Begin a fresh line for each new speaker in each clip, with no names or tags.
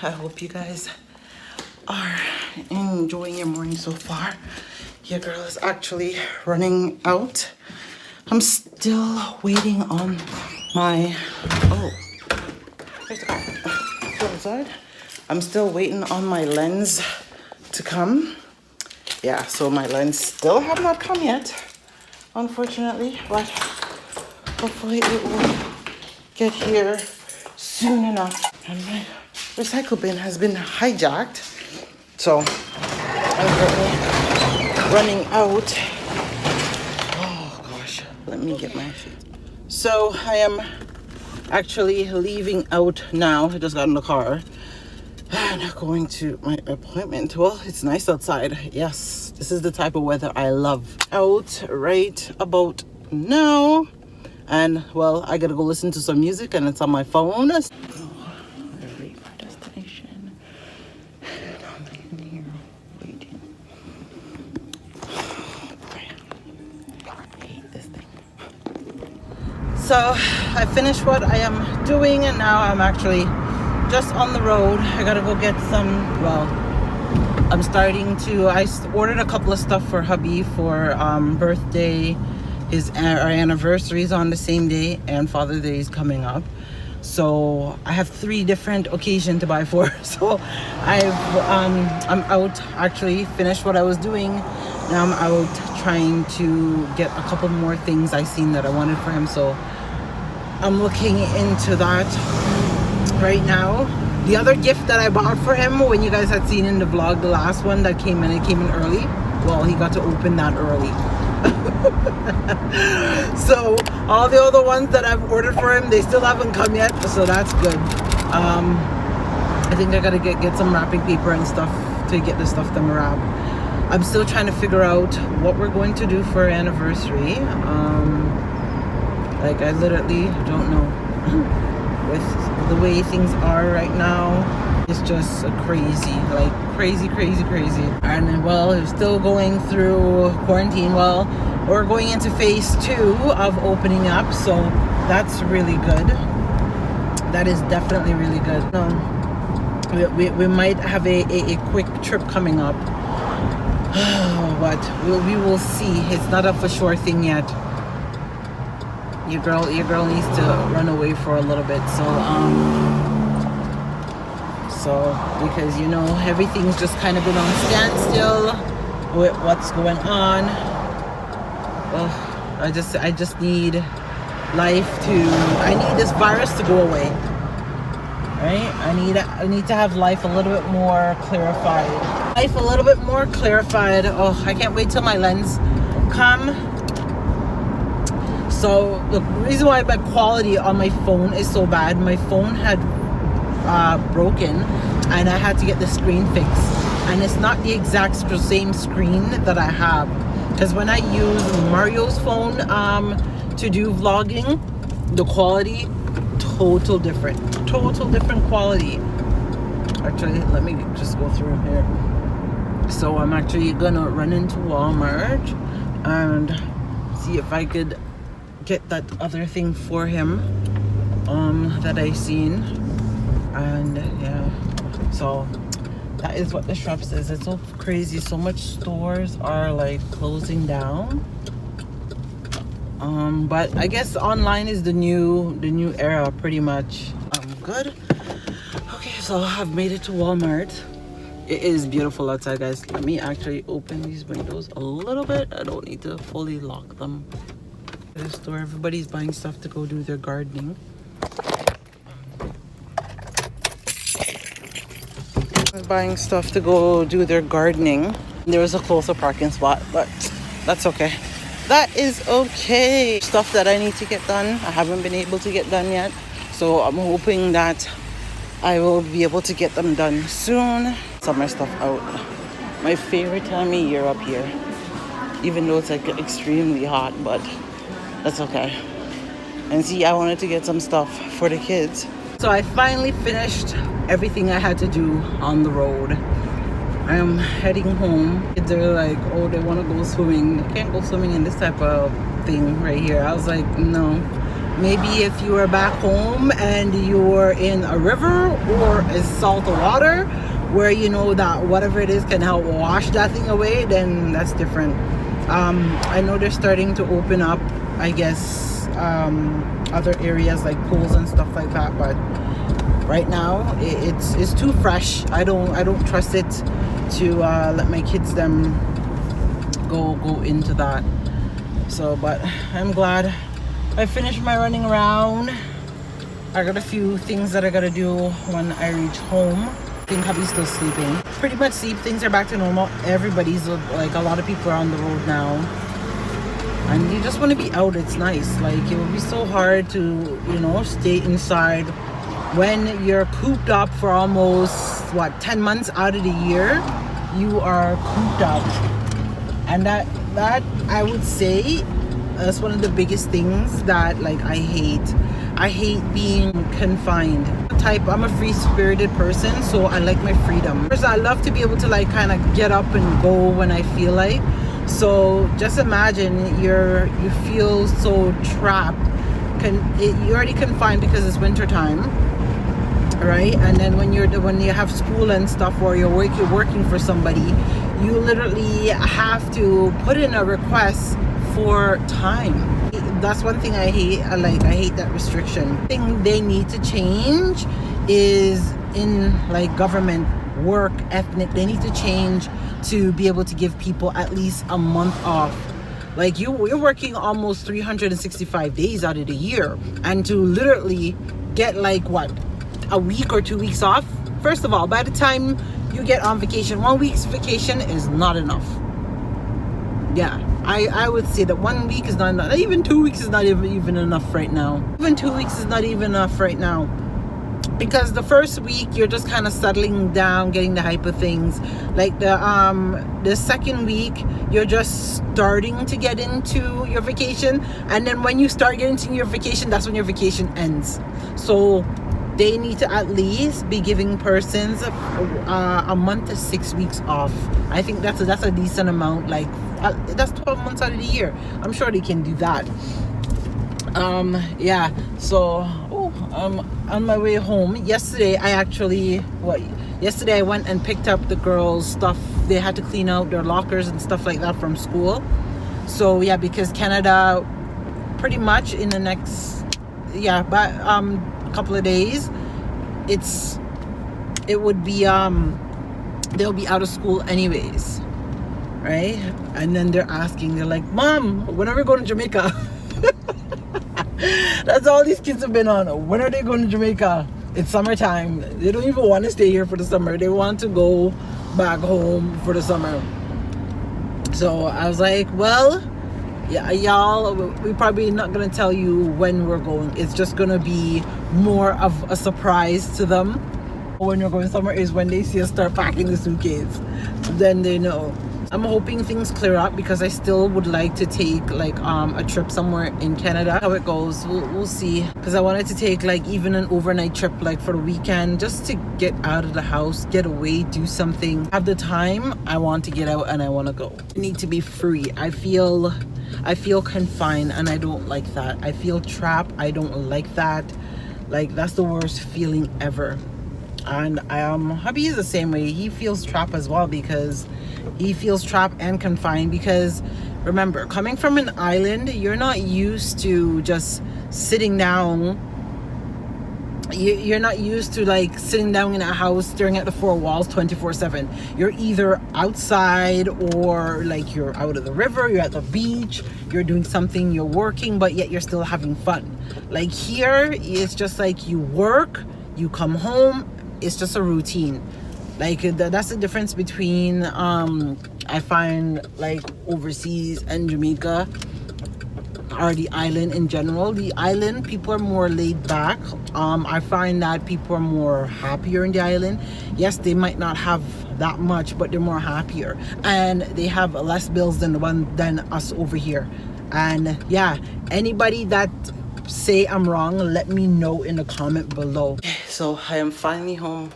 I hope you guys are enjoying your morning so far. Your girl is actually running out. I'm still waiting on my, oh, where's the car? Go outside. I'm still waiting on my lens to come. Yeah, so my lens still have not come yet, unfortunately, but hopefully it will get here soon enough. And my recycle bin has been hijacked, so I'm running out. Oh gosh, let me get my feet. So I am actually leaving out now. I just got in the car and going to my appointment. Well, it's nice outside. Yes, this is the type of weather I love. Out right about now. And well, I gotta go listen to some music and it's on my phone. Oh, I reach my destination. I'm in here waiting. I hate this thing. So I finished what I am doing and now I'm actually just on the road. I gotta go get some, well, I'm starting to, I ordered a couple of stuff for hubby for birthday. Our anniversary is on the same day and Father's Day is coming up. So I have 3 different occasions to buy for. So I'm out, actually finished what I was doing. Now I'm out trying to get a couple more things I seen that I wanted for him. So I'm looking into that right now. The other gift that I bought for him, when you guys had seen in the vlog, the last one that came in, it came in early. Well, he got to open that early. So all the other ones that I've ordered for him, they still haven't come yet, so that's good. I think I gotta get some wrapping paper and stuff to get the stuff to wrap. I'm still trying to figure out what we're going to do for our anniversary. Like I literally don't know. With the way things are right now, it's just crazy, like crazy. And well, we're still going through quarantine. Well, we're going into phase 2 of opening up, so that's really good. That is definitely really good. We might have a quick trip coming up, but we will see. It's not a for sure thing yet. Your girl needs to run away for a little bit, so because you know everything's just kind of been on standstill with what's going on. Well, I just need life to, I need this virus to go away, right? I need to have life a little bit more clarified. Oh, I can't wait till my lens come. So the reason why my quality on my phone is so bad, my phone had broken and I had to get the screen fixed, and it's not the exact same screen that I have, because when I use Mario's phone to do vlogging, the quality total different quality. Actually, let me just go through here. So I'm actually gonna run into Walmart and see if I could get that other thing for him that I seen. And yeah, so that is what the shops is. It's so crazy. So much stores are like closing down. But I guess online is the new era pretty much. Good. Okay, so I've made it to Walmart. It is beautiful outside, guys. Let me actually open these windows a little bit. I don't need to fully lock them. The store, everybody's buying stuff to go do their gardening. Buying stuff to go do their gardening. There was a closer parking spot, but that's okay. That is okay. Stuff that I need to get done, I haven't been able to get done yet, so I'm hoping that I will be able to get them done soon. Summer stuff out. My favorite time of year up here, even though it's like extremely hot, but that's okay. And see, I wanted to get some stuff for the kids. So I finally finished everything I had to do on the road. I am heading home. They're like, oh, they want to go swimming. They can't go swimming in this type of thing right here. I was like, no. maybe if you are back home and you're in a river or a salt water where you know that whatever it is can help wash that thing away, then that's different. I know they're starting to open up, I guess, other areas like pools and stuff like that, but right now it's too fresh. I don't trust it to let my kids them go into that. So, but I'm glad I finished my running around. I got a few things that I gotta do when I reach home. I think hubby's still sleeping. Pretty much sleep. Things are back to normal. Everybody's like, a lot of people are on the road now, and you just want to be out. It's nice. Like, it would be so hard to, you know, stay inside when you're cooped up for almost 10 months out of the year. You are cooped up, and that I would say that's one of the biggest things that, like, I hate being confined. I'm a free-spirited person, so I like my freedom. First, I love to be able to, like, kind of get up and go when I feel like. So just imagine you feel so trapped. You're already confined because it's winter time, right? And then when you have school and stuff, or you're working for somebody, you literally have to put in a request for time. That's one thing I hate. I hate that restriction. The thing they need to change is in, like, government work ethic. They need to change to be able to give people at least a month off. Like, you're working almost 365 days out of the year, and to literally get, like, what, a week or 2 weeks off. First of all, by the time you get on vacation, 1 week's vacation is not enough. Yeah, I would say that 1 week is not enough. Even 2 weeks is not even enough right now. Even 2 weeks is not even enough right now. Because the first week you're just kind of settling down, getting the hype of things. Like the second week you're just starting to get into your vacation, and then when you start getting into your vacation, that's when your vacation ends. So they need to at least be giving persons a month to 6 weeks off. I think that's a decent amount. Like, that's 12 months out of the year. I'm sure they can do that. Yeah, so on my way home yesterday, yesterday I went and picked up the girls' stuff. They had to clean out their lockers and stuff like that from school. So yeah, because Canada pretty much in the next couple of days, it would be they'll be out of school anyways, right? And then they're like, Mom, when are we going to Jamaica? That's all these kids have been on. When are they going to Jamaica? It's summertime. They don't even want to stay here for the summer. They want to go back home for the summer. So I was like, well, yeah, y'all, we're probably not going to tell you when we're going. It's just going to be more of a surprise to them. When you're going somewhere is when they see us start packing the suitcase. Then they know. I'm hoping things clear up, because I still would like to take, like, a trip somewhere in Canada. How it goes, we'll see. Because I wanted to take, like, even an overnight trip, like, for the weekend, just to get out of the house, get away, do something. Have the time. I want to get out and I want to go. I need to be free. I feel confined, and I don't like that. I feel trapped. I don't like that. Like, that's the worst feeling ever. And hubby is the same way. He feels trapped as well, because he feels trapped and confined. Because remember, coming from an island, you're not used to just sitting down. You're not used to, like, sitting down in a house staring at the four walls 24/7. You're either outside, or, like, you're out of the river, you're at the beach, you're doing something, you're working, but yet you're still having fun. Like, here it's just like you work, you come home, it's just a routine. Like, that's the difference between I find, like, overseas and Jamaica, or the island in general. The island people are more laid back. I find that people are more happier in the island. Yes, they might not have that much, but they're more happier, and they have less bills than us over here. And yeah, anybody that say I'm wrong, let me know in the comment below. So I am finally home.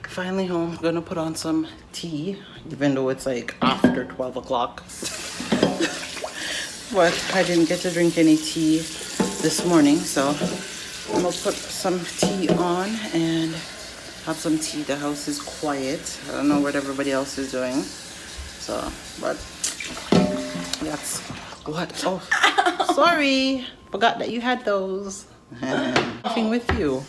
Finally home. Gonna put on some tea, even though it's like after 12 o'clock. But I didn't get to drink any tea. this morning, so I'm gonna put some tea on and have some tea. The house is quiet. I don't know what everybody else is doing, so but that's what. Oh, sorry, forgot that you had those. Nothing with you.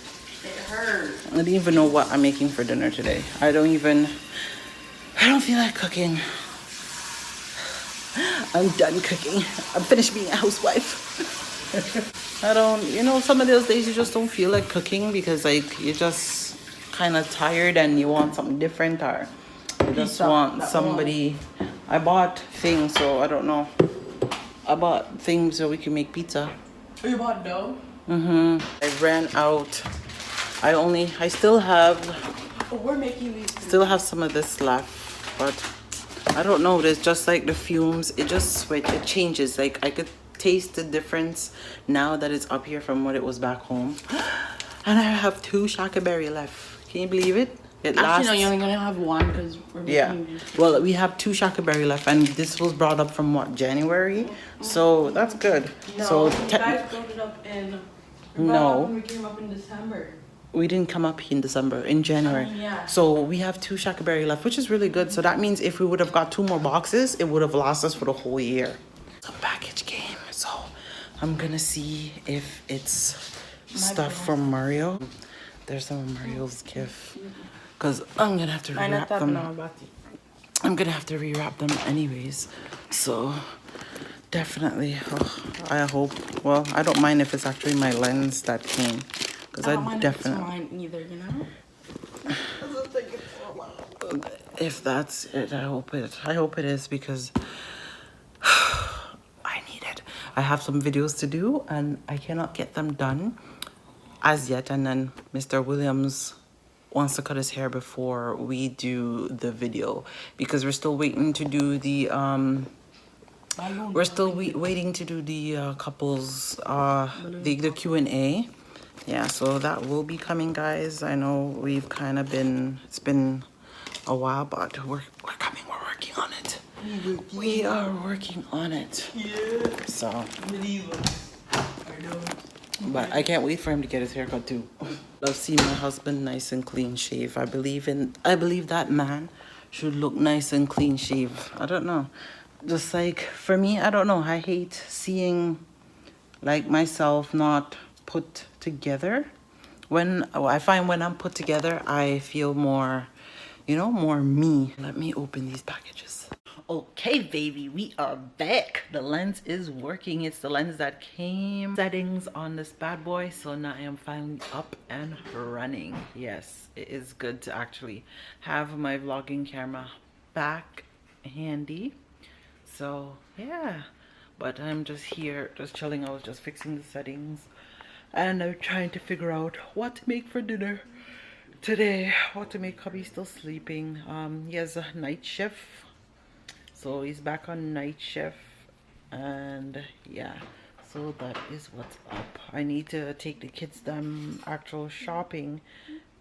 It hurts.
I don't even know what I'm making for dinner today. I don't feel like cooking. I'm done cooking. I'm finished being a housewife. I don't, some of those days you just don't feel like cooking because like you're just kind of tired and you want something different, or you just want somebody. I bought things, so I don't know. I bought things so we can make pizza.
Oh, you bought dough?
I ran out. I still have.
Oh, we're making these.
Still have some of this left, but I don't know. There's just like the fumes. It changes. Like I could taste the difference now that it's up here from what it was back home. And I have 2 shakaberry left. Can you believe it?
Actually, no, you're only gonna have 1 because we're making.
Well, we have 2 shakaberry left, and this was brought up from what, January? So that's good.
No,
so
you guys brought it up in.
No.
When we came up in December.
We didn't come up in December, in January.
Yeah.
So we have 2 shakaberry left, which is really good. So that means if we would have got 2 more boxes, it would have lasted us for the whole year. Some package came, so I'm gonna see if it's stuff from Mario. There's some of Mario's gift, cause I'm gonna have to rewrap them. I'm gonna have to rewrap them anyways. So definitely, I hope. Well, I don't mind if it's actually my lens that came. Because I definitely.
Mine either,
If that's it, I hope it is, because I need it. I have some videos to do and I cannot get them done as yet. And then Mr. Williams wants to cut his hair before we do the video, because we're still waiting to do the waiting to do the couples the Q&A. Yeah, so that will be coming, guys. I know we've kind of been, it's been a while, but we're coming, we're working on it. We are working on it.
Yeah.
So, but I can't wait for him to get his haircut too. Love seeing my husband nice and clean shave. I believe that man should look nice and clean shave. I don't know. Just like, for me, I don't know. I hate seeing like myself not put together. I find when I'm put together, I feel more, more me. Let me open these packages. Okay, baby, we are back. The lens is working. It's the lens that came. Settings on this bad boy. So now I am finally up and running. Yes, it is good to actually have my vlogging camera back handy. So yeah, but I'm just here, just chilling. I was just fixing the settings. And I'm trying to figure out what to make for dinner today. What to make. Hubby's still sleeping. He has a night shift. So he's back on night shift. And yeah. So that is what's up. I need to take the kids them actual shopping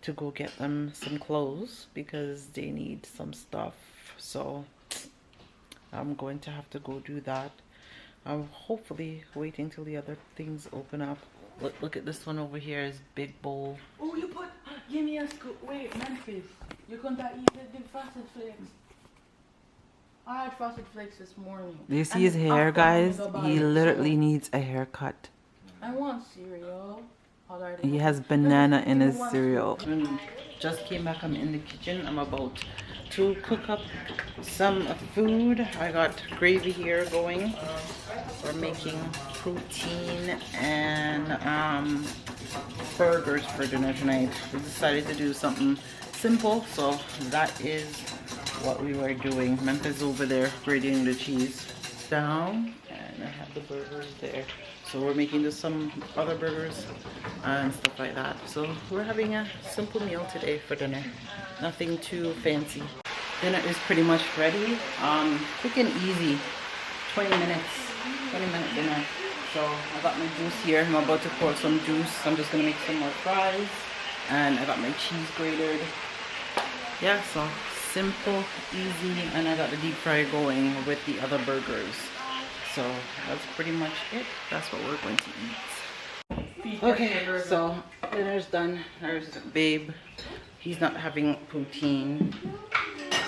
to go get them some clothes, because they need some stuff. So I'm going to have to go do that. I'm hopefully waiting till the other things open up. Look at this one over here, is big bowl.
Oh, give me a scoop. Wait, Memphis, you couldn't eat the frosted flakes. I had frosted flakes this morning.
Do you see his hair, guys? He literally needs a haircut.
I want cereal.
He has banana in his cereal. Just came back. I'm in the kitchen. I'm about to cook up some food. I got gravy here going. We're making protein and burgers for dinner tonight. We decided to do something simple, so that is what we were doing. Memphis over there grating the cheese down, and I have the burgers there. So we're making just some other burgers and stuff like that. So we're having a simple meal today for dinner. Nothing too fancy. Dinner is pretty much ready. Quick and easy. 20 minute dinner. So I got my juice here. I'm about to pour some juice. I'm just gonna make some more fries. And I got my cheese grated. Yeah, so simple, easy, and I got the deep fry going with the other burgers. So that's pretty much it. That's what we're going to eat. Okay, so dinner's done. There's Babe. He's not having poutine.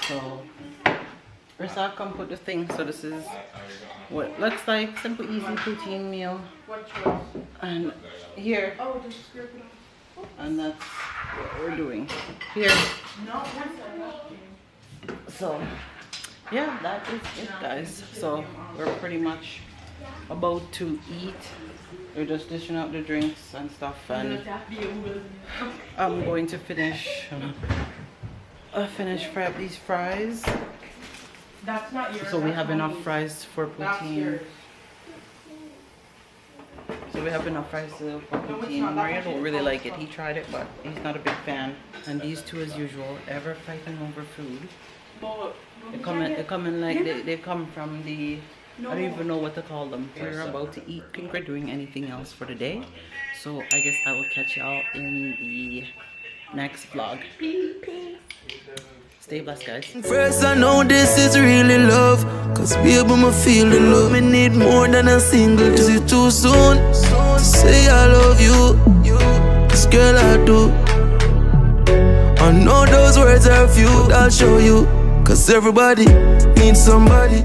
So Risa, come put the thing. So this is what it looks like. Simple, easy poutine meal.
What choice?
And here.
Oh, just scrape it off.
And that's what we're doing here.
No, once I left you.
So yeah, that is it, guys. So we're pretty much about to eat. We're just dishing out the drinks and stuff, and I'm going to finish fry up these fries.
That's not yours.
So we have
that's
enough
mine.
fries for
That's
poutine.
yours.
So we have enough fries for
No, it's
poutine.
not.
Mario
That's
don't really
yours.
like it. He tried it, but he's not a big fan. And these two, as usual, ever fighting over food.
But
They come in like they come from the, I don't even know what to call them. We're about to eat. I think we're doing anything else for the day. So I guess I will catch y'all in the next vlog. Stay blessed, guys.
First I know this is really love, cause baby I'ma feel the love. Me need more than a single. Is it too soon to say I love you? This girl I do. I know those words are few, I'll show you, cause everybody needs somebody.